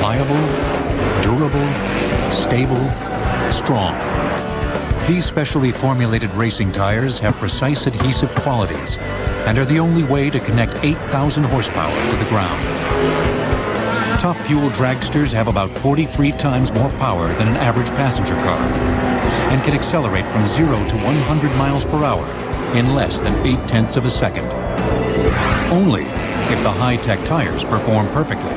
Reliable, durable, stable, strong. These specially formulated racing tires have precise adhesive qualities and are the only way to connect 8,000 horsepower to the ground. Top fuel dragsters have about 43 times more power than an average passenger car and can accelerate from 0 to 100 miles per hour in less than 0.8 of a second. Only if the high-tech tires perform perfectly.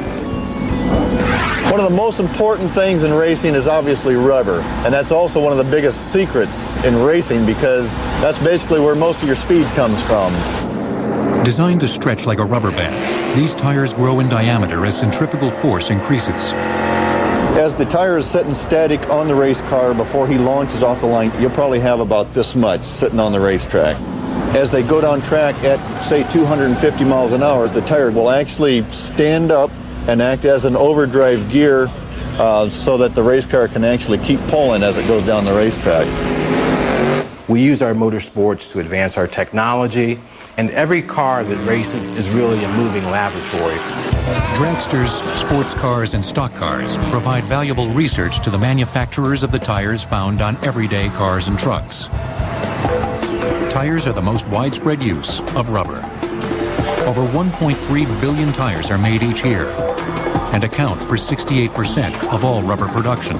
One of the most important things in racing is obviously rubber, and that's also one of the biggest secrets in racing because that's basically where most of your speed comes from. Designed to stretch like a rubber band, these tires grow in diameter as centrifugal force increases. As the tire is sitting static on the race car before he launches off the line, you'll probably have about this much sitting on the racetrack. As they go down track at, say, 250 miles an hour, the tire will actually stand up and act as an overdrive gear so that the race car can actually keep pulling as it goes down the racetrack. We use our motorsports to advance our technology, and every car that races is really a moving laboratory. Dragsters, sports cars, and stock cars provide valuable research to the manufacturers of the tires found on everyday cars and trucks. Tires are the most widespread use of rubber. Over 1.3 billion tires are made each year and account for 68% of all rubber production.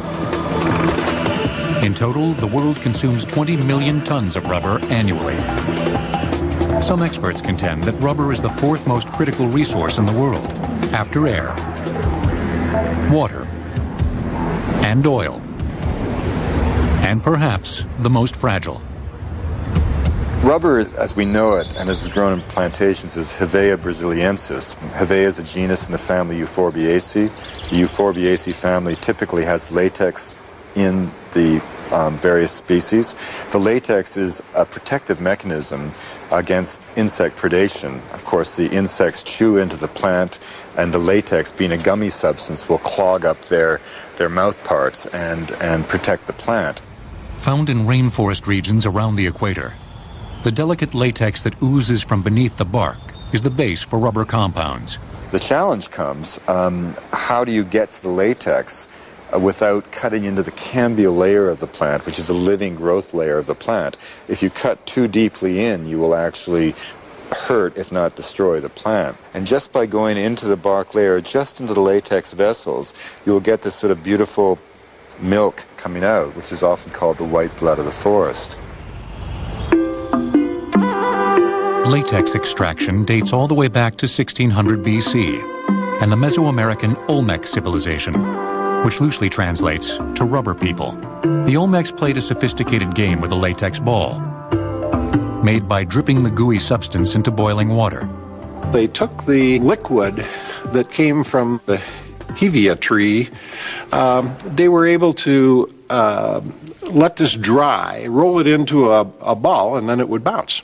In total, the world consumes 20 million tons of rubber annually. Some experts contend that rubber is the fourth most critical resource in the world, after air, water, and oil, and perhaps the most fragile. Rubber, as we know it, and as is grown in plantations, is Hevea brasiliensis. Hevea is a genus in the family Euphorbiaceae. The Euphorbiaceae family typically has latex in the various species. The latex is a protective mechanism against insect predation. Of course, the insects chew into the plant, and the latex, being a gummy substance, will clog up their mouth parts and protect the plant. Found in rainforest regions around the equator, the delicate latex that oozes from beneath the bark is the base for rubber compounds. The challenge comes, how do you get to the latex without cutting into the cambial layer of the plant, which is a living growth layer of the plant? If you cut too deeply in, you will actually hurt, if not destroy, the plant. And just by going into the bark layer, just into the latex vessels, you will get this sort of beautiful milk coming out, which is often called the white blood of the forest. Latex extraction dates all the way back to 1600 BC and the Mesoamerican Olmec civilization, which loosely translates to rubber people. The Olmecs played a sophisticated game with a latex ball, made by dripping the gooey substance into boiling water. They took the liquid that came from the hevea tree. They were able to let this dry, roll it into a ball, and then it would bounce.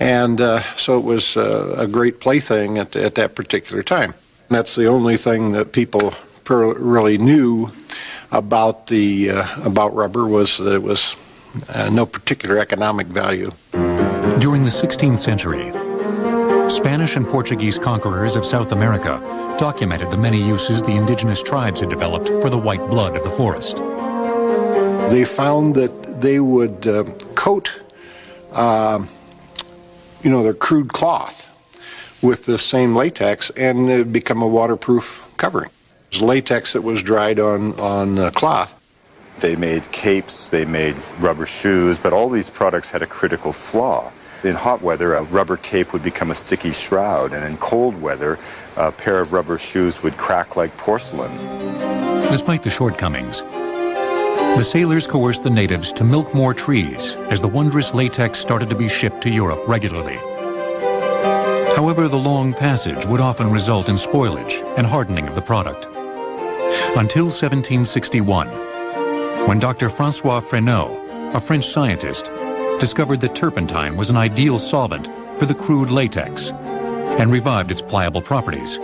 And so it was a great plaything at that particular time. And that's the only thing that people really knew about rubber, was that it was no particular economic value. During the 16th century, Spanish and Portuguese conquerors of South America documented the many uses the indigenous tribes had developed for the white blood of the forest. They found that they would coat their crude cloth with the same latex, and it would become a waterproof covering. It was latex that was dried on cloth. They made capes, they made rubber shoes, but all these products had a critical flaw. In hot weather, a rubber cape would become a sticky shroud, and in cold weather, a pair of rubber shoes would crack like porcelain. Despite the shortcomings, the sailors coerced the natives to milk more trees as the wondrous latex started to be shipped to Europe regularly. However, the long passage would often result in spoilage and hardening of the product. Until 1761, when Dr. Francois Fresneau, a French scientist, discovered that turpentine was an ideal solvent for the crude latex and revived its pliable properties.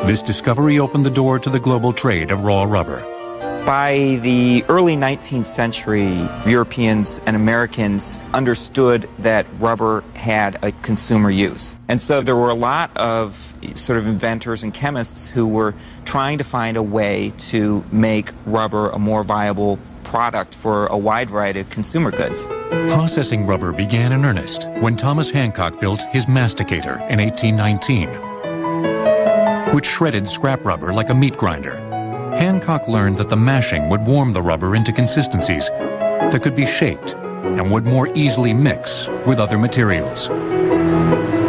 This discovery opened the door to the global trade of raw rubber. By the early 19th century, Europeans and Americans understood that rubber had a consumer use. And so there were a lot of sort of inventors and chemists who were trying to find a way to make rubber a more viable product for a wide variety of consumer goods. Processing rubber began in earnest when Thomas Hancock built his masticator in 1819, which shredded scrap rubber like a meat grinder. Hancock learned that the mashing would warm the rubber into consistencies that could be shaped and would more easily mix with other materials.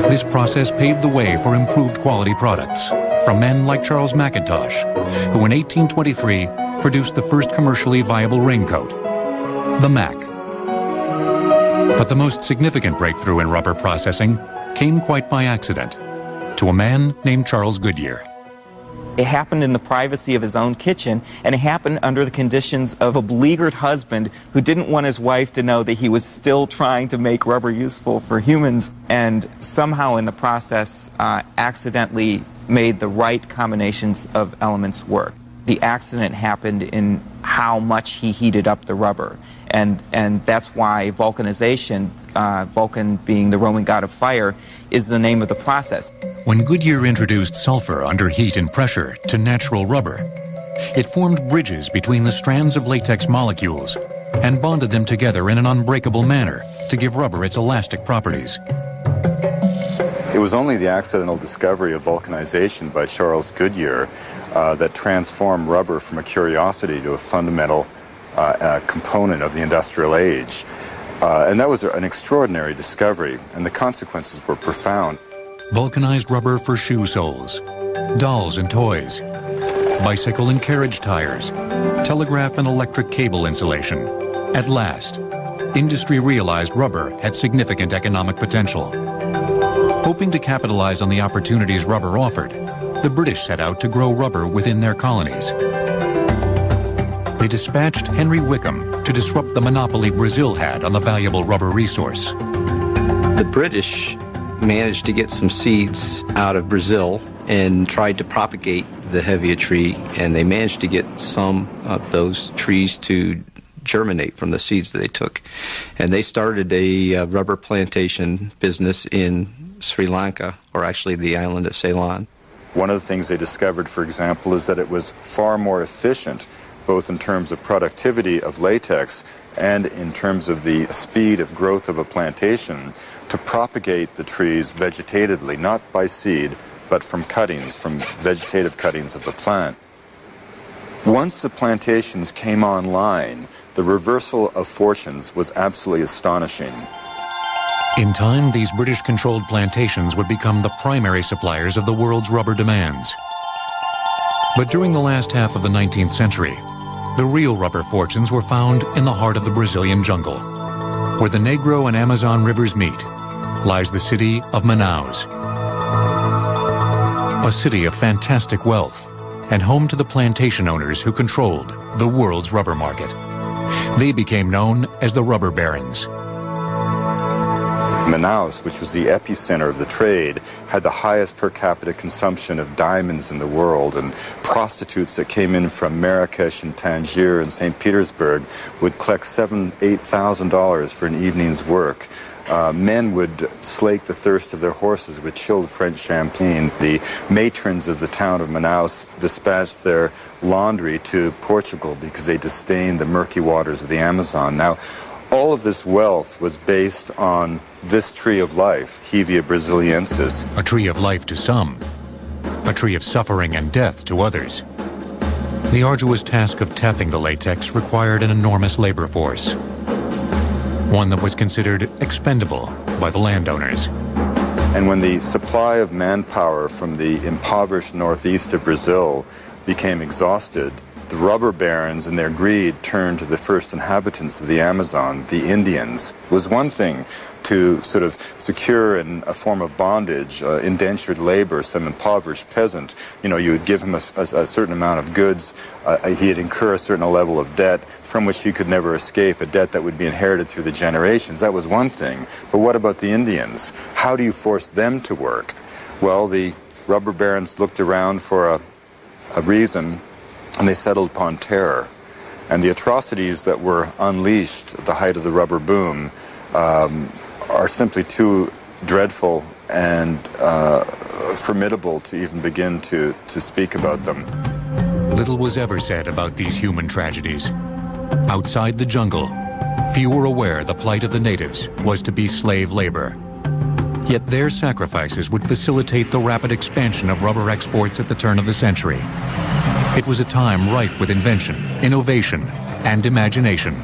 This process paved the way for improved quality products from men like Charles McIntosh, who in 1823 produced the first commercially viable raincoat, the Mac. But the most significant breakthrough in rubber processing came quite by accident to a man named Charles Goodyear. It happened in the privacy of his own kitchen, and it happened under the conditions of a beleaguered husband who didn't want his wife to know that he was still trying to make rubber useful for humans, and somehow in the process accidentally made the right combinations of elements work. The accident happened in how much he heated up the rubber, and that's why vulcanization, Vulcan being the Roman god of fire, is the name of the process. When Goodyear introduced sulfur under heat and pressure to natural rubber, it formed bridges between the strands of latex molecules and bonded them together in an unbreakable manner to give rubber its elastic properties. It was only the accidental discovery of vulcanization by Charles Goodyear that transformed rubber from a curiosity to a fundamental component of the industrial age. And that was an extraordinary discovery, and the consequences were profound. Vulcanized rubber for shoe soles, dolls and toys, bicycle and carriage tires, telegraph and electric cable insulation. At last, industry realized rubber had significant economic potential. Hoping to capitalize on the opportunities rubber offered, the British set out to grow rubber within their colonies. They dispatched Henry Wickham to disrupt the monopoly Brazil had on the valuable rubber resource. The British managed to get some seeds out of Brazil and tried to propagate the hevea tree, and they managed to get some of those trees to germinate from the seeds that they took. And they started a rubber plantation business in Sri Lanka, or actually the island of Ceylon. One of the things they discovered, for example, is that it was far more efficient, both in terms of productivity of latex and in terms of the speed of growth of a plantation, to propagate the trees vegetatively, not by seed, but from cuttings, from vegetative cuttings of the plant. Once the plantations came online, the reversal of fortunes was absolutely astonishing. In time, these British-controlled plantations would become the primary suppliers of the world's rubber demands. But during the last half of the 19th century, the real rubber fortunes were found in the heart of the Brazilian jungle. Where the Negro and Amazon rivers meet lies the city of Manaus. A city of fantastic wealth and home to the plantation owners who controlled the world's rubber market. They became known as the rubber barons. Manaus, which was the epicenter of the trade, had the highest per capita consumption of diamonds in the world, and prostitutes that came in from Marrakesh and Tangier and St. Petersburg would collect $7,000 to $8,000 for an evening's work. Men would slake the thirst of their horses with chilled French champagne. The matrons of the town of Manaus dispatched their laundry to Portugal because they disdained the murky waters of the Amazon. Now, all of this wealth was based on this tree of life, Hevea brasiliensis. A tree of life to some, a tree of suffering and death to others. The arduous task of tapping the latex required an enormous labor force, one that was considered expendable by the landowners. And when the supply of manpower from the impoverished northeast of Brazil became exhausted, the rubber barons in their greed turned to the first inhabitants of the Amazon, the Indians. It was one thing to sort of secure in a form of bondage, indentured labor, some impoverished peasant. You know, you would give him a certain amount of goods. He'd incur a certain level of debt from which he could never escape, a debt that would be inherited through the generations. That was one thing. But what about the Indians? How do you force them to work? Well, the rubber barons looked around for a reason, and they settled upon terror. And the atrocities that were unleashed at the height of the rubber boom are simply too dreadful and formidable to even begin to speak about them. Little was ever said about these human tragedies. Outside the jungle, few were aware the plight of the natives was to be slave labor. Yet their sacrifices would facilitate the rapid expansion of rubber exports at the turn of the century. It was a time rife with invention, innovation, and imagination.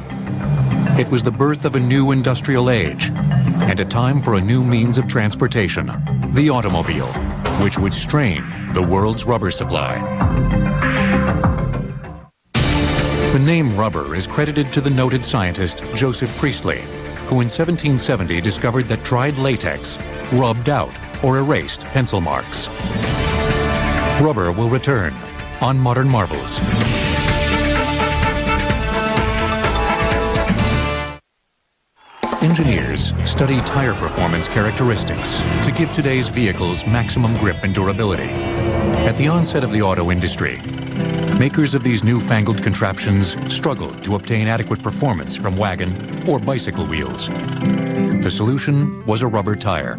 It was the birth of a new industrial age and a time for a new means of transportation, the automobile, which would strain the world's rubber supply. The name rubber is credited to the noted scientist Joseph Priestley, who in 1770 discovered that dried latex rubbed out or erased pencil marks. Rubber will return on Modern Marvels. Engineers study tire performance characteristics to give today's vehicles maximum grip and durability. At the onset of the auto industry, makers of these newfangled contraptions struggled to obtain adequate performance from wagon or bicycle wheels. The solution was a rubber tire.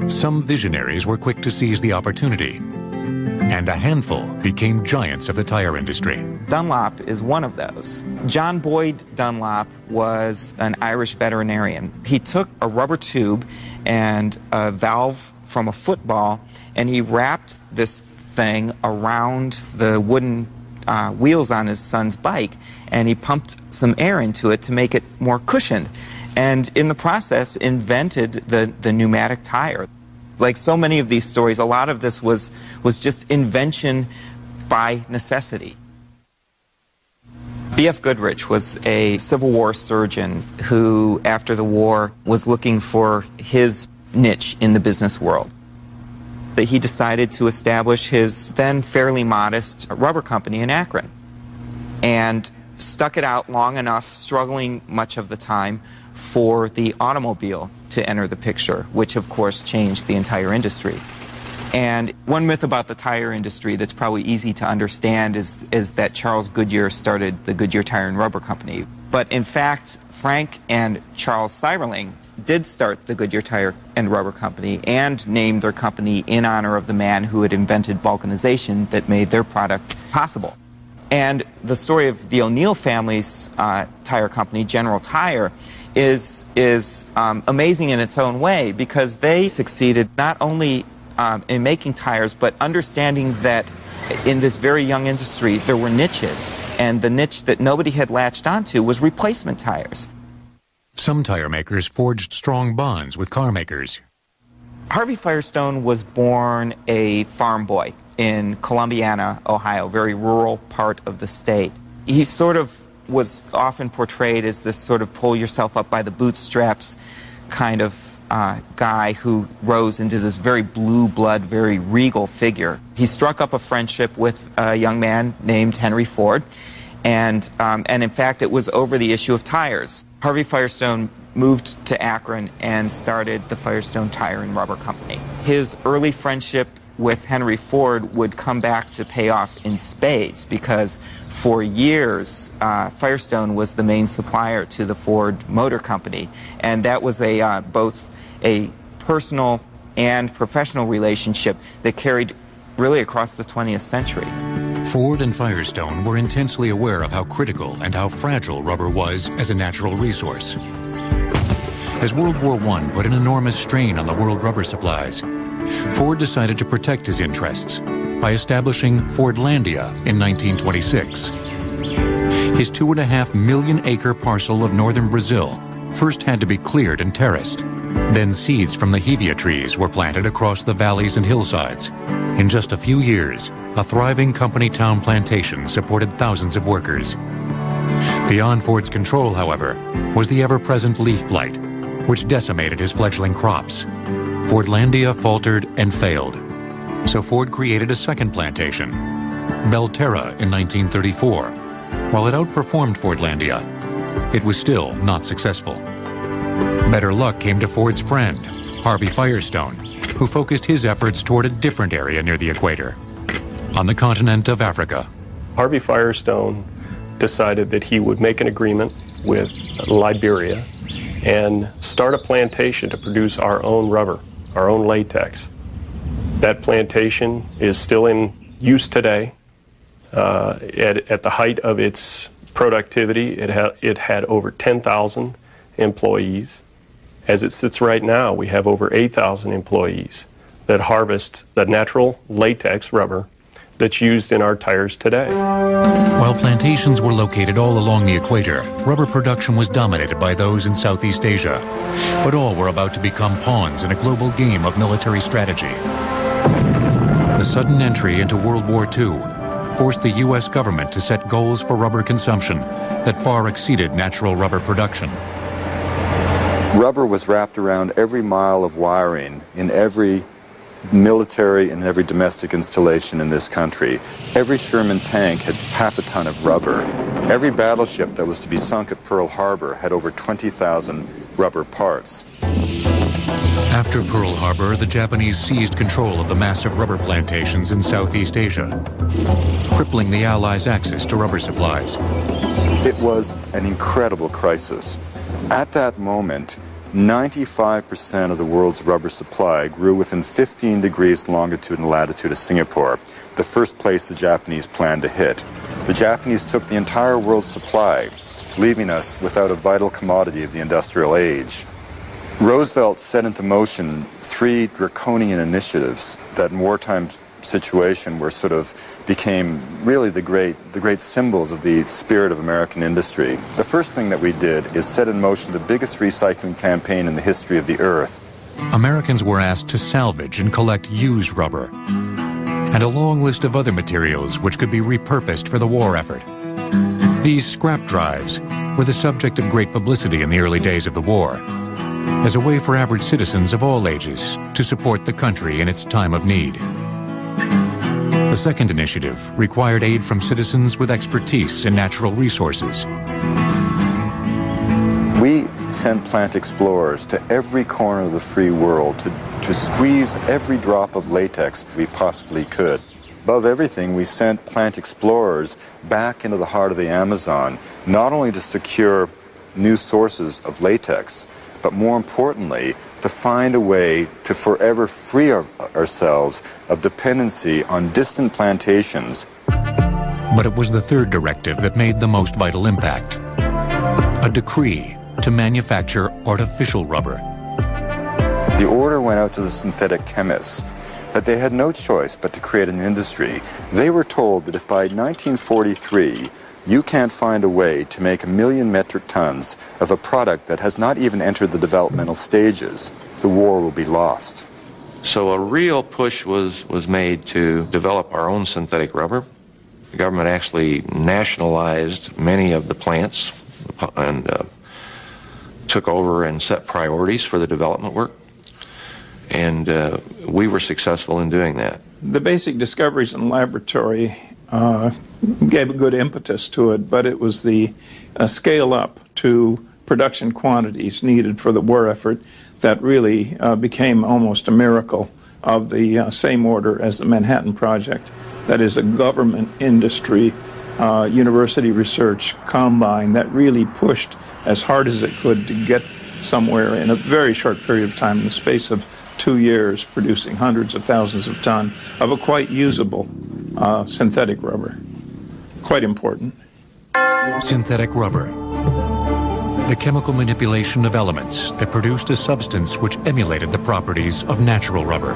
Some visionaries were quick to seize the opportunity, and a handful became giants of the tire industry. Dunlop is one of those. John Boyd Dunlop was an Irish veterinarian. He took a rubber tube and a valve from a football, and he wrapped this thing around the wooden wheels on his son's bike, and he pumped some air into it to make it more cushioned, and in the process invented the pneumatic tire. Like so many of these stories, a lot of this was just invention by necessity. B.F. Goodrich was a Civil War surgeon who, after the war, was looking for his niche in the business world. That he decided to establish his then fairly modest rubber company in Akron, and stuck it out long enough, struggling much of the time, for the automobile to enter the picture, which of course changed the entire industry. And one myth about the tire industry that's probably easy to understand is that Charles Goodyear started the Goodyear Tire and Rubber Company. But in fact, Frank and Charles Seiberling did start the Goodyear Tire and Rubber Company and named their company in honor of the man who had invented vulcanization that made their product possible. And the story of the O'Neill family's tire company, General Tire, is amazing in its own way, because they succeeded not only in making tires, but understanding that in this very young industry there were niches, and the niche that nobody had latched onto was replacement tires. Some tire makers forged strong bonds with car makers. Harvey Firestone was born a farm boy in Columbiana, Ohio, very rural part of the state. He sort of was often portrayed as this sort of pull yourself up by the bootstraps kind of guy who rose into this very blue blood, very regal figure. He struck up a friendship with a young man named Henry Ford, and in fact it was over the issue of tires. Harvey Firestone moved to Akron and started the Firestone Tire and Rubber Company. His early friendship with Henry Ford would come back to pay off in spades, because for years Firestone was the main supplier to the Ford Motor Company, and that was both a personal and professional relationship that carried really across the 20th century. Ford and Firestone were intensely aware of how critical and how fragile rubber was as a natural resource. As World War I put an enormous strain on the world rubber supplies, Ford decided to protect his interests by establishing Fordlandia in 1926. His 2.5 million acre parcel of northern Brazil first had to be cleared and terraced. Then seeds from the hevea trees were planted across the valleys and hillsides. In just a few years, a thriving company town plantation supported thousands of workers. Beyond Ford's control, however, was the ever-present leaf blight, which decimated his fledgling crops. Fordlandia faltered and failed. So Ford created a second plantation, Belterra, in 1934. While it outperformed Fordlandia, it was still not successful. Better luck came to Ford's friend, Harvey Firestone, who focused his efforts toward a different area near the equator, on the continent of Africa. Harvey Firestone decided that he would make an agreement with Liberia and start a plantation to produce our own rubber, our own latex. That plantation is still in use today. At the height of its productivity, it had over 10,000 employees. As it sits right now, we have over 8,000 employees that harvest the natural latex rubber that's used in our tires today. While plantations were located all along the equator, rubber production was dominated by those in Southeast Asia. But all were about to become pawns in a global game of military strategy. The sudden entry into World War II forced the U.S. government to set goals for rubber consumption that far exceeded natural rubber production. Rubber was wrapped around every mile of wiring in every military and every domestic installation in this country. Every Sherman tank had half a ton of rubber. Every battleship that was to be sunk at Pearl Harbor had over 20,000 rubber parts. After Pearl Harbor, the Japanese seized control of the massive rubber plantations in Southeast Asia, crippling the Allies' access to rubber supplies. It was an incredible crisis. At that moment, 95% of the world's rubber supply grew within 15 degrees longitude and latitude of Singapore, the first place the Japanese planned to hit. The Japanese took the entire world's supply, leaving us without a vital commodity of the industrial age. Roosevelt set into motion 3 draconian initiatives that in wartime situation were became really the great symbols of the spirit of American industry. The first thing that we did is set in motion the biggest recycling campaign in the history of the earth. Americans were asked to salvage and collect used rubber, and a long list of other materials which could be repurposed for the war effort. These scrap drives were the subject of great publicity in the early days of the war, as a way for average citizens of all ages to support the country in its time of need. The second initiative required aid from citizens with expertise in natural resources. We sent plant explorers to every corner of the free world to squeeze every drop of latex we possibly could. Above everything, we sent plant explorers back into the heart of the Amazon, not only to secure new sources of latex, but more importantly, to find a way to forever free ourselves of dependency on distant plantations. But it was the third directive that made the most vital impact. A decree to manufacture artificial rubber. The order went out to the synthetic chemists, but they had no choice but to create an industry. They were told that if by 1943 you can't find a way to make 1 million metric tons of a product that has not even entered the developmental stages, the war will be lost. So a real push was made to develop our own synthetic rubber. The government actually nationalized many of the plants and took over and set priorities for the development work. And we were successful in doing that. The basic discoveries in the laboratory gave a good impetus to it, but it was the scale up to production quantities needed for the war effort that really became almost a miracle of the same order as the Manhattan Project. That is a government industry university research combine that really pushed as hard as it could to get somewhere in a very short period of time, in the space of 2 years, producing hundreds of thousands of tons of a quite usable synthetic rubber. Quite important. Synthetic rubber. The chemical manipulation of elements that produced a substance which emulated the properties of natural rubber.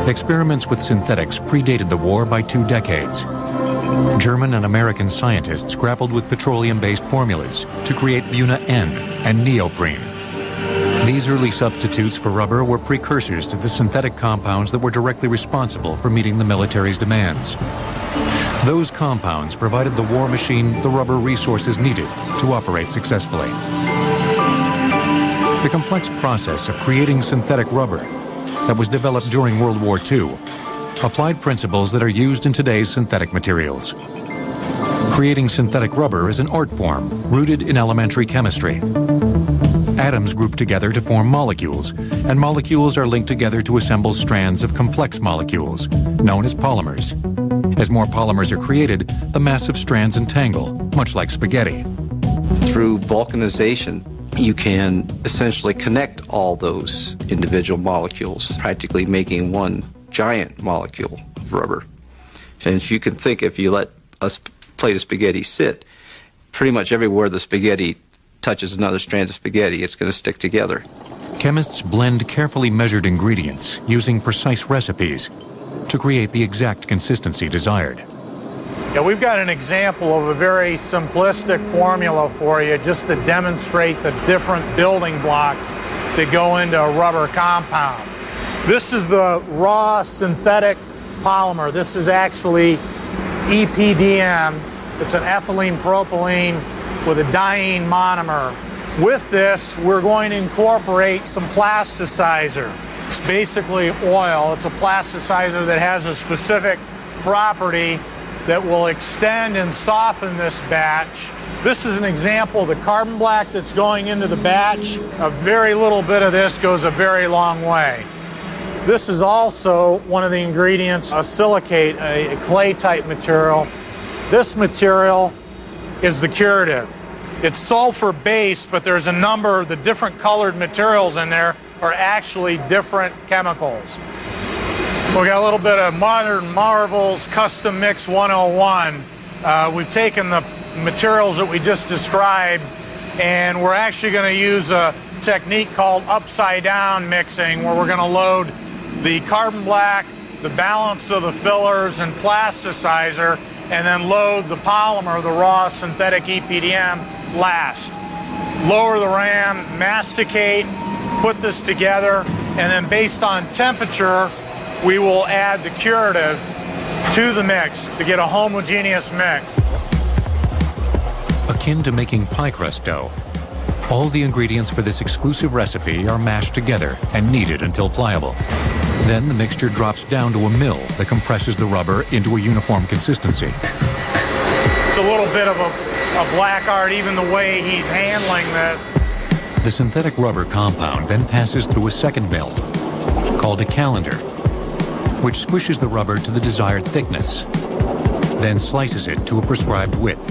Experiments with synthetics predated the war by 2 decades. German and American scientists grappled with petroleum-based formulas to create Buna-N and neoprene. These early substitutes for rubber were precursors to the synthetic compounds that were directly responsible for meeting the military's demands. Those compounds provided the war machine the rubber resources needed to operate successfully. The complex process of creating synthetic rubber that was developed during World War II applied principles that are used in today's synthetic materials. Creating synthetic rubber is an art form rooted in elementary chemistry. Atoms group together to form molecules, and molecules are linked together to assemble strands of complex molecules, known as polymers. As more polymers are created, the massive strands entangle, much like spaghetti. Through vulcanization, you can essentially connect all those individual molecules, practically making one giant molecule of rubber. And if you can think, if you let a plate of spaghetti sit, pretty much everywhere the spaghetti touches another strand of spaghetti, it's going to stick together. Chemists blend carefully measured ingredients using precise recipes to create the exact consistency desired. Yeah, we've got an example of a very simplistic formula for you just to demonstrate the different building blocks that go into a rubber compound. This is the raw synthetic polymer. This is actually EPDM. It's an ethylene propylene with a diene monomer. With this, we're going to incorporate some plasticizer. It's basically oil. It's a plasticizer that has a specific property that will extend and soften this batch. This is an example of the carbon black that's going into the batch. A very little bit of this goes a very long way. This is also one of the ingredients, a silicate, a clay type material. This material is the curative. It's sulfur based, but there's a number of the different colored materials in there are actually different chemicals. We got a little bit of Modern Marvels Custom Mix 101. We've taken the materials that we just described, and we're actually going to use a technique called upside down mixing, where we're going to load the carbon black, the balance of the fillers and plasticizer, and then load the polymer, the raw synthetic EPDM, last. Lower the RAM, masticate, put this together, and then based on temperature, we will add the curative to the mix to get a homogeneous mix. Akin to making pie crust dough, all the ingredients for this exclusive recipe are mashed together and kneaded until pliable. Then the mixture drops down to a mill that compresses the rubber into a uniform consistency. It's a little bit of a black art, even the way he's handling this. The synthetic rubber compound then passes through a second mill, called a calender, which squishes the rubber to the desired thickness, then slices it to a prescribed width.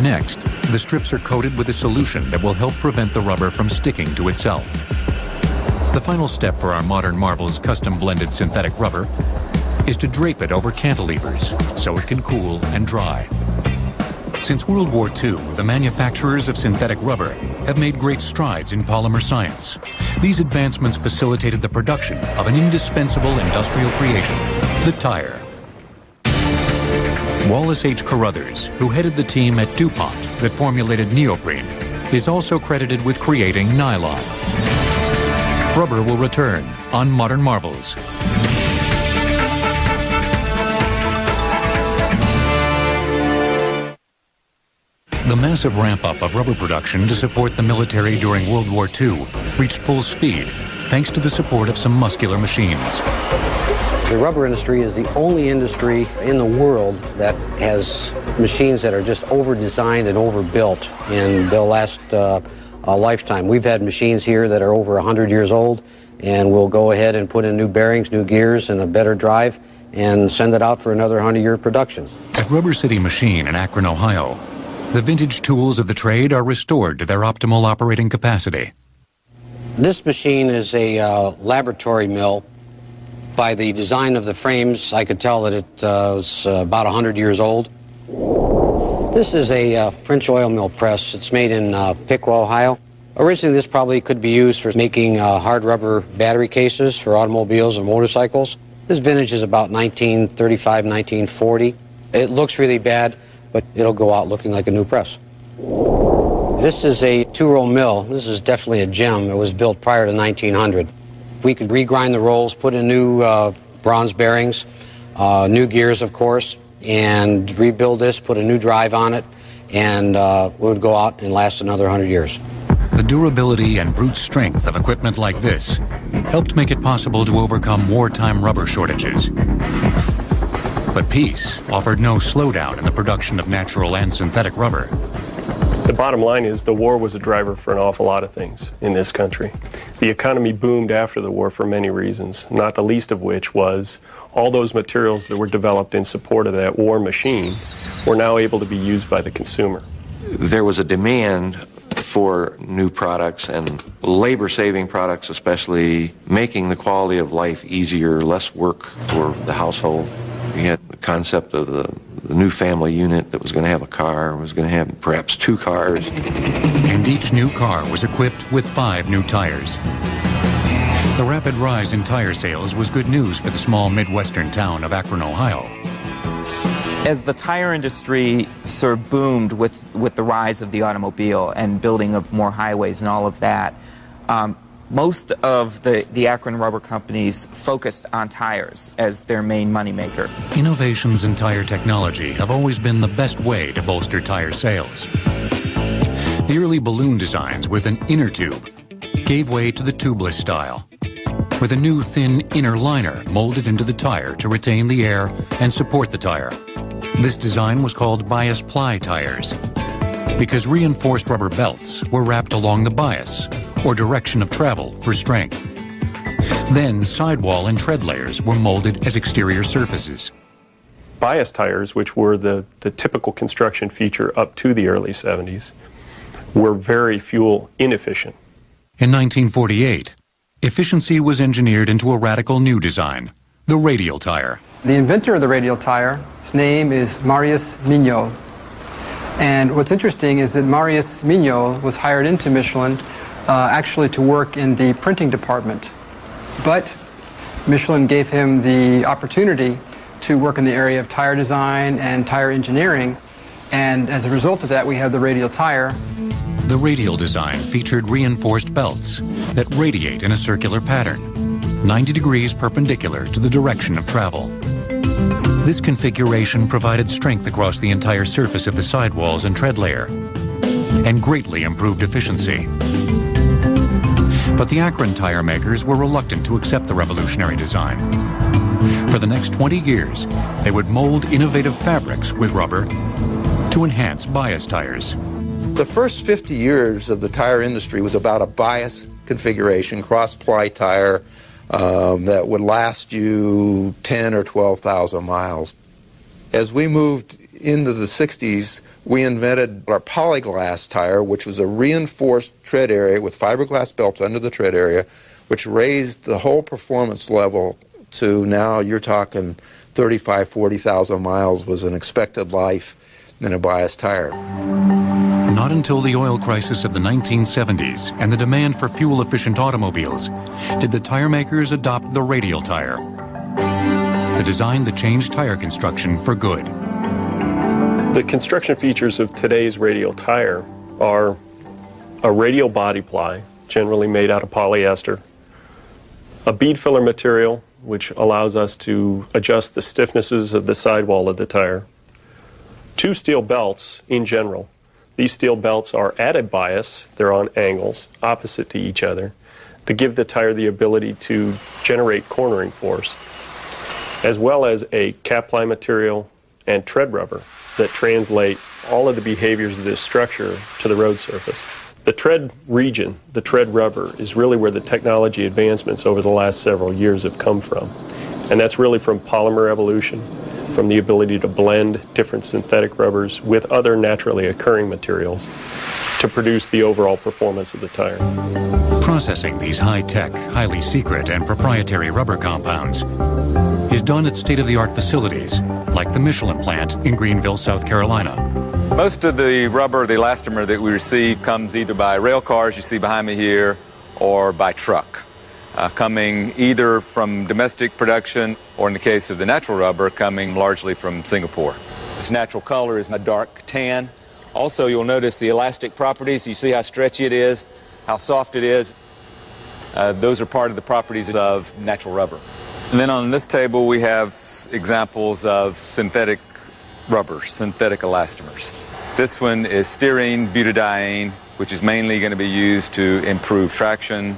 Next, the strips are coated with a solution that will help prevent the rubber from sticking to itself. The final step for our Modern Marvels custom blended synthetic rubber is to drape it over cantilevers so it can cool and dry. Since World War II, the manufacturers of synthetic rubber have made great strides in polymer science. These advancements facilitated the production of an indispensable industrial creation, the tire. Wallace H. Carruthers, who headed the team at DuPont that formulated neoprene, is also credited with creating nylon. Rubber will return on Modern Marvels. The massive ramp-up of rubber production to support the military during World War II reached full speed thanks to the support of some muscular machines. The rubber industry is the only industry in the world that has machines that are just over-designed and overbuilt, and they'll last a lifetime. We've had machines here that are over 100 years old, and we'll go ahead and put in new bearings, new gears, and a better drive, and send it out for another 100-year production. At Rubber City Machine in Akron, Ohio, the vintage tools of the trade are restored to their optimal operating capacity. This machine is a laboratory mill. By the design of the frames, I could tell that it was about 100 years old. This is a French oil mill press. It's made in Piqua, Ohio. Originally, this probably could be used for making hard rubber battery cases for automobiles and motorcycles. This vintage is about 1935, 1940. It looks really bad, but it'll go out looking like a new press. This is a two-roll mill. This is definitely a gem. It was built prior to 1900. We could regrind the rolls, put in new bronze bearings, new gears, of course, and rebuild this, put a new drive on it, and it would go out and last another 100 years. The durability and brute strength of equipment like this helped make it possible to overcome wartime rubber shortages. But peace offered no slowdown in the production of natural and synthetic rubber. The bottom line is the war was a driver for an awful lot of things in this country. The economy boomed after the war for many reasons, not the least of which was all those materials that were developed in support of that war machine were now able to be used by the consumer. There was a demand for new products and labor-saving products, especially making the quality of life easier, less work for the household. We had the concept of the new family unit that was going to have a car, was going to have perhaps 2 cars. And each new car was equipped with 5 new tires. The rapid rise in tire sales was good news for the small Midwestern town of Akron, Ohio. As the tire industry sort of boomed with the rise of the automobile and building of more highways and all of that, most of the Akron rubber companies focused on tires as their main moneymaker. Innovations in tire technology have always been the best way to bolster tire sales. The early balloon designs with an inner tube gave way to the tubeless style, with a new thin inner liner molded into the tire to retain the air and support the tire. This design was called bias ply tires because reinforced rubber belts were wrapped along the bias, or direction of travel, for strength. Then sidewall and tread layers were molded as exterior surfaces. Bias tires, which were the typical construction feature up to the early 70s, were very fuel inefficient. In 1948, efficiency was engineered into a radical new design, the radial tire. The inventor of the radial tire, his name is Marius Mignot. And what's interesting is that Marius Mignot was hired into Michelin actually to work in the printing department. But Michelin gave him the opportunity to work in the area of tire design and tire engineering. And as a result of that, we have the radial tire. The radial design featured reinforced belts that radiate in a circular pattern, 90 degrees perpendicular to the direction of travel. This configuration provided strength across the entire surface of the sidewalls and tread layer, and greatly improved efficiency. But the Akron tire makers were reluctant to accept the revolutionary design. For the next 20 years, they would mold innovative fabrics with rubber to enhance bias tires. The first 50 years of the tire industry was about a bias configuration, cross-ply tire, that would last you 10 or 12,000 miles. As we moved into the 60s, we invented our polyglass tire, which was a reinforced tread area with fiberglass belts under the tread area, which raised the whole performance level to now you're talking 35, 40,000 miles was an expected life in a bias tire. Not until the oil crisis of the 1970s and the demand for fuel-efficient automobiles did the tire makers adopt the radial tire, the design that changed tire construction for good. The construction features of today's radial tire are a radial body ply, generally made out of polyester, a bead filler material, which allows us to adjust the stiffnesses of the sidewall of the tire, 2 steel belts in general. These steel belts are at a bias, they're on angles, opposite to each other, to give the tire the ability to generate cornering force, as well as a cap ply material and tread rubber that translate all of the behaviors of this structure to the road surface. The tread region, the tread rubber, is really where the technology advancements over the last several years have come from. And that's really from polymer evolution, from the ability to blend different synthetic rubbers with other naturally occurring materials to produce the overall performance of the tire. Processing these high-tech, highly secret, and proprietary rubber compounds is done at state-of-the-art facilities like the Michelin plant in Greenville, South Carolina. Most of the rubber, the elastomer that we receive, comes either by rail cars, you see behind me here, or by truck. Coming either from domestic production or, in the case of the natural rubber, coming largely from Singapore. Its natural color is a dark tan. Also, you'll notice the elastic properties. You see how stretchy it is, how soft it is. Those are part of the properties of natural rubber. And then on this table, we have examples of synthetic rubbers, synthetic elastomers. This one is styrene butadiene, which is mainly going to be used to improve traction.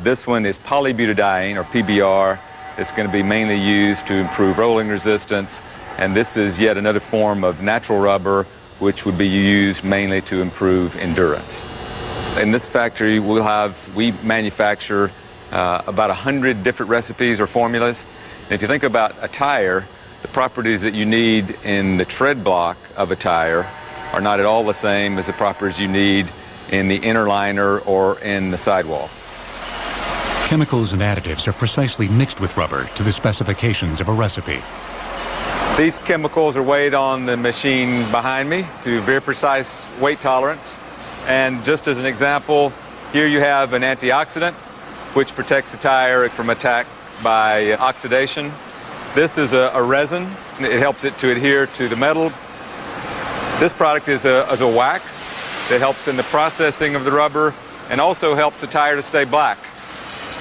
This one is polybutadiene, or PBR. It's going to be mainly used to improve rolling resistance. And this is yet another form of natural rubber, which would be used mainly to improve endurance. In this factory, we manufacture about 100 different recipes or formulas. And if you think about a tire, the properties that you need in the tread block of a tire are not at all the same as the properties you need in the inner liner or in the sidewall. Chemicals and additives are precisely mixed with rubber to the specifications of a recipe. These chemicals are weighed on the machine behind me to very precise weight tolerance. And just as an example, here you have an antioxidant which protects the tire from attack by oxidation. This is a resin. It helps it to adhere to the metal. This product is a wax that helps in the processing of the rubber and also helps the tire to stay black.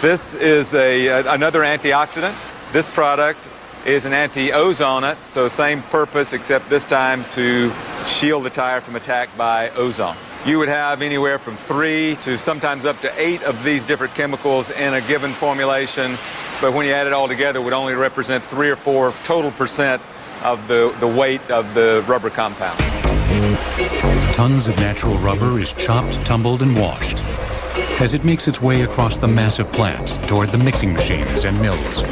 This is another antioxidant. This product is an anti-ozonant, so same purpose except this time to shield the tire from attack by ozone. You would have anywhere from 3 to sometimes up to 8 of these different chemicals in a given formulation, but when you add it all together, it would only represent 3 or 4 total percent of the weight of the rubber compound. Tons of natural rubber is chopped, tumbled, and washed as it makes its way across the massive plant toward the mixing machines and mills.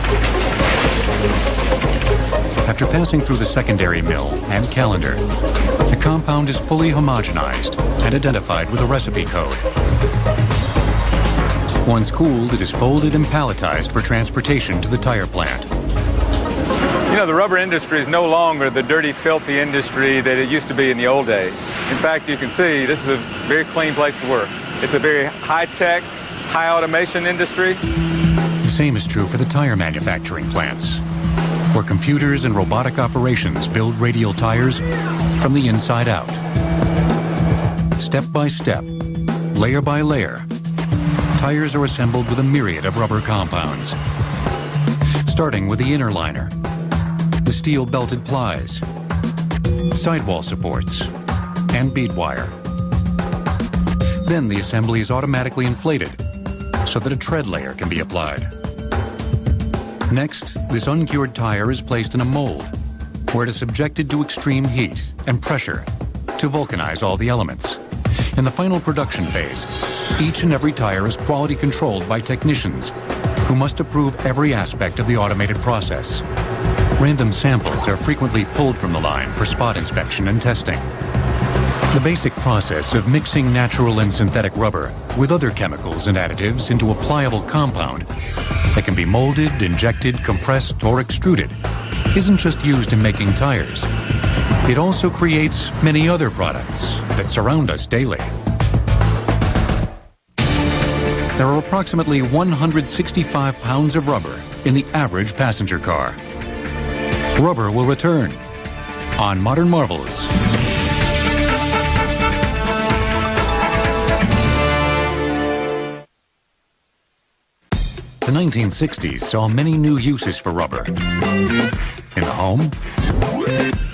After passing through the secondary mill and calendar, the compound is fully homogenized and identified with a recipe code. Once cooled, it is folded and palletized for transportation to the tire plant. You know, the rubber industry is no longer the dirty, filthy industry that it used to be in the old days. In fact, you can see this is a very clean place to work. It's a very high-tech, high-automation industry. The same is true for the tire manufacturing plants, where computers and robotic operations build radial tires from the inside out. Step by step, layer by layer, tires are assembled with a myriad of rubber compounds. Starting with the inner liner, the steel belted plies, sidewall supports, and bead wire. Then the assembly is automatically inflated so that a tread layer can be applied. Next, this uncured tire is placed in a mold where it is subjected to extreme heat and pressure to vulcanize all the elements. In the final production phase, each and every tire is quality controlled by technicians who must approve every aspect of the automated process. Random samples are frequently pulled from the line for spot inspection and testing. The basic process of mixing natural and synthetic rubber with other chemicals and additives into a pliable compound that can be molded, injected, compressed, or extruded isn't just used in making tires. It also creates many other products that surround us daily. There are approximately 165 pounds of rubber in the average passenger car. Rubber will return on Modern Marvels. The 1960s saw many new uses for rubber. In the home,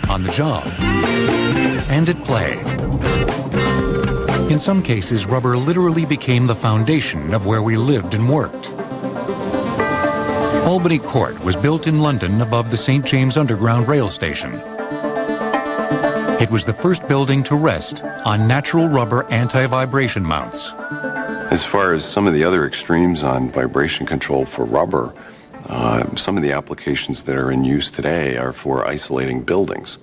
on the job, and at play. In some cases, rubber literally became the foundation of where we lived and worked. Albany Court was built in London above the St. James Underground rail station. It was the first building to rest on natural rubber anti-vibration mounts. As far as some of the other extremes on vibration control for rubber, some of the applications that are in use today are for isolating buildings,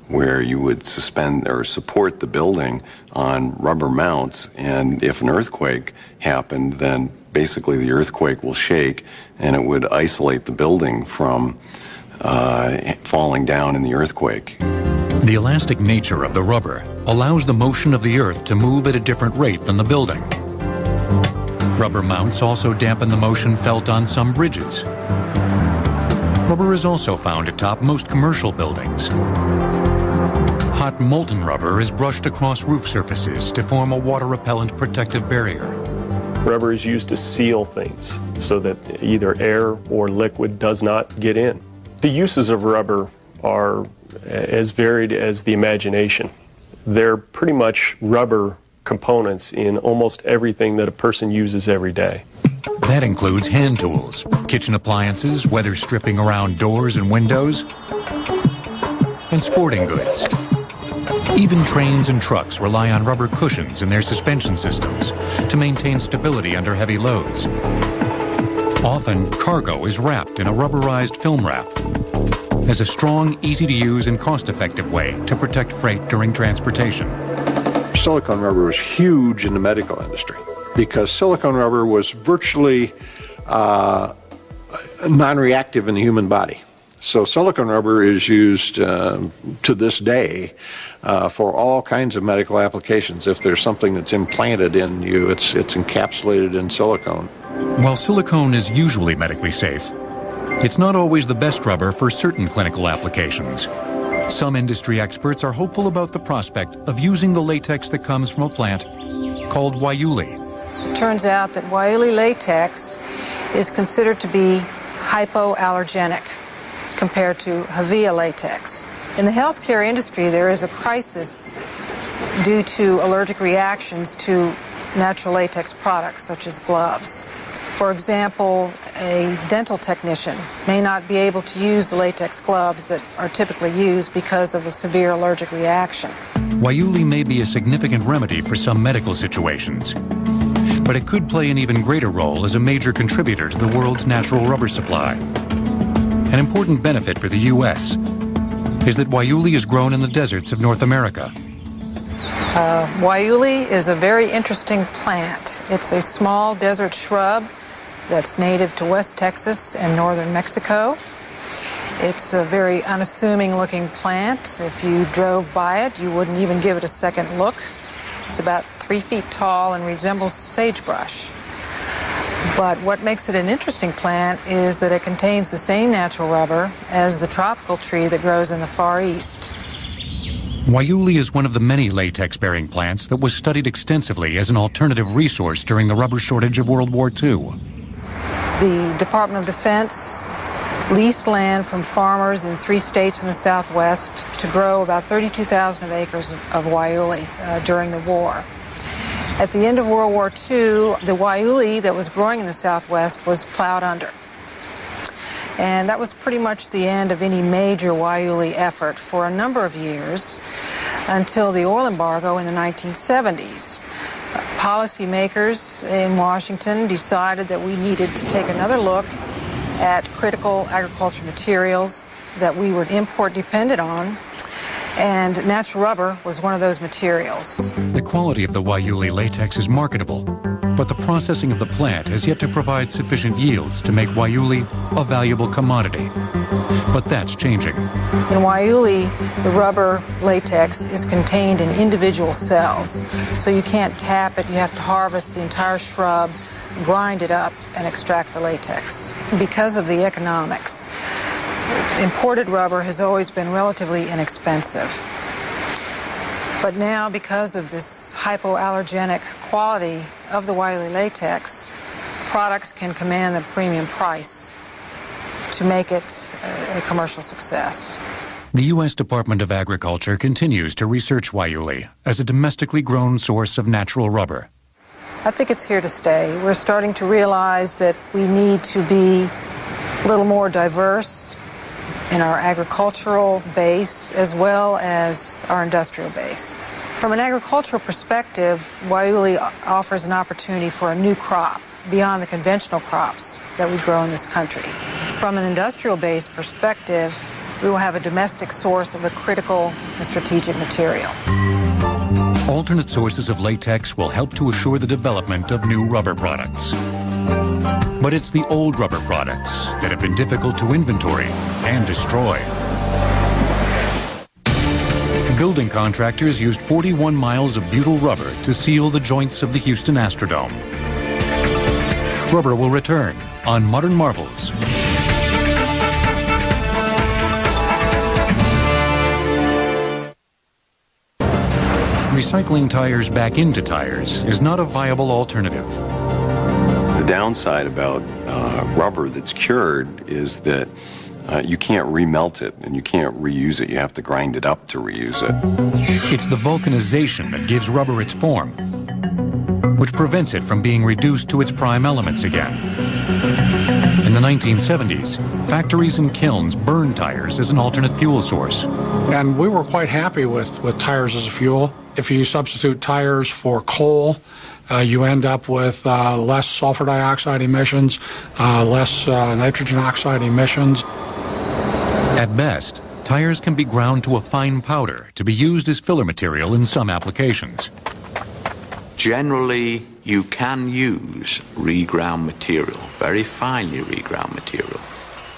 where you would suspend or support the building on rubber mounts, and if an earthquake happened, then basically the earthquake will shake and it would isolate the building from falling down in the earthquake. The elastic nature of the rubber allows the motion of the earth to move at a different rate than the building. Rubber mounts also dampen the motion felt on some bridges. Rubber is also found atop most commercial buildings. Hot molten rubber is brushed across roof surfaces to form a water-repellent protective barrier. Rubber is used to seal things so that either air or liquid does not get in. The uses of rubber are as varied as the imagination. They're pretty much rubber components in almost everything that a person uses every day. That includes hand tools, kitchen appliances, weather stripping around doors and windows, and sporting goods. Even trains and trucks rely on rubber cushions in their suspension systems to maintain stability under heavy loads. Often, cargo is wrapped in a rubberized film wrap as a strong, easy-to-use, and cost-effective way to protect freight during transportation. Silicone rubber was huge in the medical industry because silicone rubber was virtually non-reactive in the human body. So silicone rubber is used to this day for all kinds of medical applications. If there's something that's implanted in you, it's encapsulated in silicone. While silicone is usually medically safe, it's not always the best rubber for certain clinical applications. Some industry experts are hopeful about the prospect of using the latex that comes from a plant called Waiuli. It turns out that Waiuli latex is considered to be hypoallergenic compared to Hevea latex. In the healthcare industry, there is a crisis due to allergic reactions to natural latex products, such as gloves. For example, a dental technician may not be able to use the latex gloves that are typically used because of a severe allergic reaction. Waiuli may be a significant remedy for some medical situations, but it could play an even greater role as a major contributor to the world's natural rubber supply. An important benefit for the U.S. is that Waiuli is grown in the deserts of North America. Waiuli is a very interesting plant. It's a small desert shrub that's native to West Texas and northern Mexico. It's a very unassuming looking plant. If you drove by it, you wouldn't even give it a second look. It's about 3 feet tall and resembles sagebrush. But what makes it an interesting plant is that it contains the same natural rubber as the tropical tree that grows in the Far East. Waiuli is one of the many latex-bearing plants that was studied extensively as an alternative resource during the rubber shortage of World War II. The Department of Defense leased land from farmers in 3 states in the Southwest to grow about 32,000 acres of Waiuli during the war. At the end of World War II, the Waiuli that was growing in the Southwest was plowed under. And that was pretty much the end of any major Waiuli effort for a number of years until the oil embargo in the 1970s. Policymakers in Washington decided that we needed to take another look at critical agricultural materials that we were import dependent on, and natural rubber was one of those materials. The quality of the Waiuli latex is marketable, but the processing of the plant has yet to provide sufficient yields to make Waiuli a valuable commodity. But that's changing. In Waiuli, the rubber latex is contained in individual cells, so you can't tap it. You have to harvest the entire shrub, grind it up, and extract the latex. Because of the economics, imported rubber has always been relatively inexpensive. But now, because of this hypoallergenic quality of the Waiuli latex, products can command the premium price to make it a commercial success. The U.S. Department of Agriculture continues to research Waiuli as a domestically grown source of natural rubber. I think it's here to stay. We're starting to realize that we need to be a little more diverse in our agricultural base as well as our industrial base. From an agricultural perspective, Waiuli offers an opportunity for a new crop beyond the conventional crops that we grow in this country. From an industrial-based perspective, we will have a domestic source of a critical and strategic material. Alternate sources of latex will help to assure the development of new rubber products. But it's the old rubber products that have been difficult to inventory and destroy. Building contractors used 41 miles of butyl rubber to seal the joints of the Houston Astrodome. Rubber will return on Modern Marvels. Recycling tires back into tires is not a viable alternative. The downside about rubber that's cured is that you can't remelt it and you can't reuse it. You have to grind it up to reuse it. It's the vulcanization that gives rubber its form, which prevents it from being reduced to its prime elements again. In the 1970s, Factories and kilns burn tires as an alternate fuel source. And we were quite happy with tires as a fuel. If you substitute tires for coal, you end up with less sulfur dioxide emissions, less nitrogen oxide emissions. At best, tires can be ground to a fine powder to be used as filler material in some applications. Generally, you can use reground material, very finely reground material.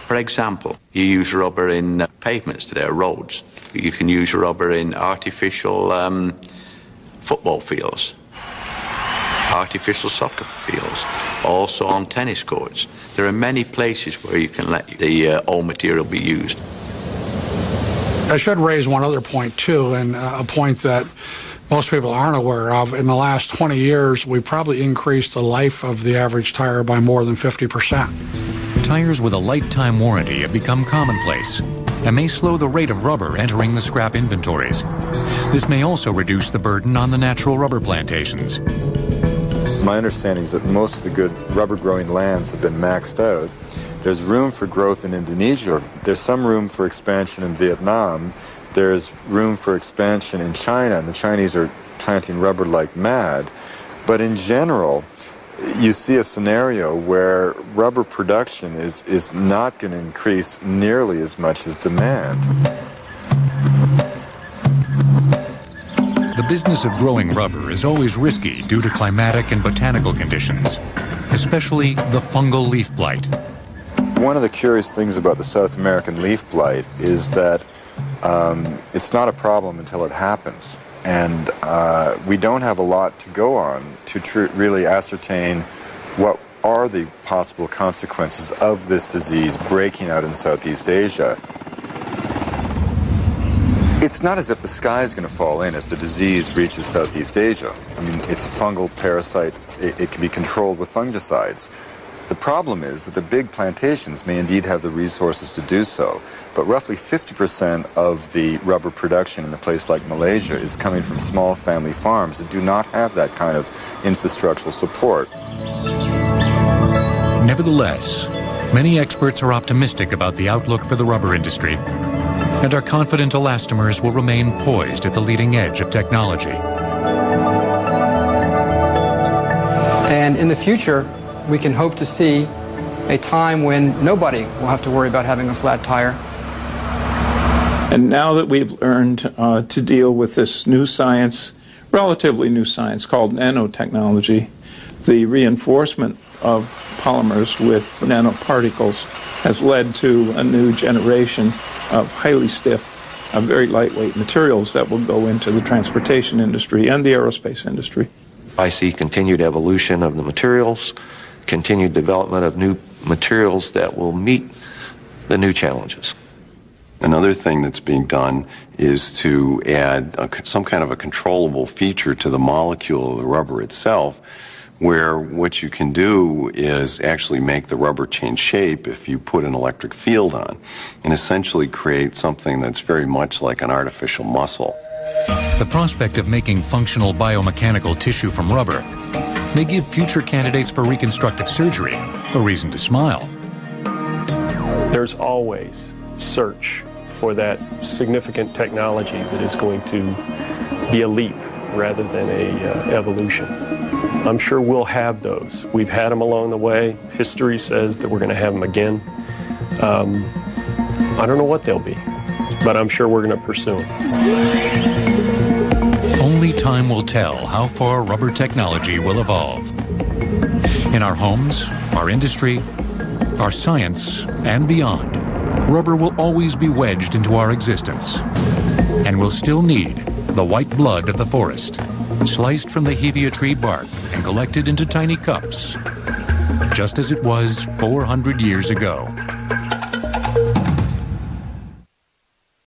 For example, you use rubber in pavements today, roads. You can use rubber in artificial football fields, artificial soccer fields, also on tennis courts. There are many places where you can let the old material be used. I should raise one other point, too, and a point that most people aren't aware of. In the last 20 years, we probably increased the life of the average tire by more than 50%. Tires with a lifetime warranty have become commonplace and may slow the rate of rubber entering the scrap inventories. This may also reduce the burden on the natural rubber plantations. My understanding is that most of the good rubber growing lands have been maxed out. There's room for growth in Indonesia. There's some room for expansion in Vietnam. There's room for expansion in China, and the Chinese are planting rubber like mad. But in general, you see a scenario where rubber production is not going to increase nearly as much as demand. The business of growing rubber is always risky due to climatic and botanical conditions, especially the fungal leaf blight. One of the curious things about the South American leaf blight is that it's not a problem until it happens. And we don't have a lot to go on to really ascertain what are the possible consequences of this disease breaking out in Southeast Asia. It's not as if the sky is going to fall in if the disease reaches Southeast Asia. I mean, it's a fungal parasite. It can be controlled with fungicides. The problem is that the big plantations may indeed have the resources to do so, but roughly 50% of the rubber production in a place like Malaysia is coming from small family farms that do not have that kind of infrastructural support. Nevertheless, many experts are optimistic about the outlook for the rubber industry and are confident elastomers will remain poised at the leading edge of technology. And in the future, we can hope to see a time when nobody will have to worry about having a flat tire. And now that we've learned to deal with this new science, relatively new science called nanotechnology, the reinforcement of polymers with nanoparticles has led to a new generation of highly stiff, very lightweight materials that will go into the transportation industry and the aerospace industry. I see continued evolution of the materials, continued development of new materials that will meet the new challenges. Another thing that's being done is to add some kind of a controllable feature to the molecule of the rubber itself, where what you can do is actually make the rubber change shape if you put an electric field on, and essentially create something that's very much like an artificial muscle. The prospect of making functional biomechanical tissue from rubber may give future candidates for reconstructive surgery a reason to smile. There's always search for that significant technology that is going to be a leap rather than a evolution. I'm sure we'll have those. We've had them along the way. History says that we're going to have them again. I don't know what they'll be, but I'm sure we're going to pursue them. Only time will tell how far rubber technology will evolve. In our homes, our industry, our science, and beyond, rubber will always be wedged into our existence. And we'll still need the white blood of the forest, sliced from the hevea tree bark and collected into tiny cups, just as it was 400 years ago.